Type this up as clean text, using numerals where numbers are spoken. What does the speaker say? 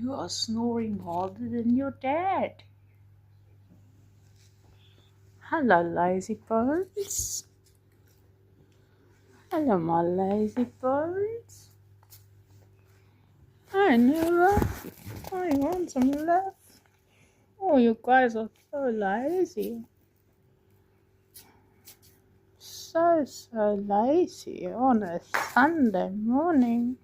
You are snoring harder than your dad. Hello, lazy bones. Hello, my lazy bones. Hi, Nova. I want some love. Oh, you guys are so lazy. So lazy on a Sunday morning.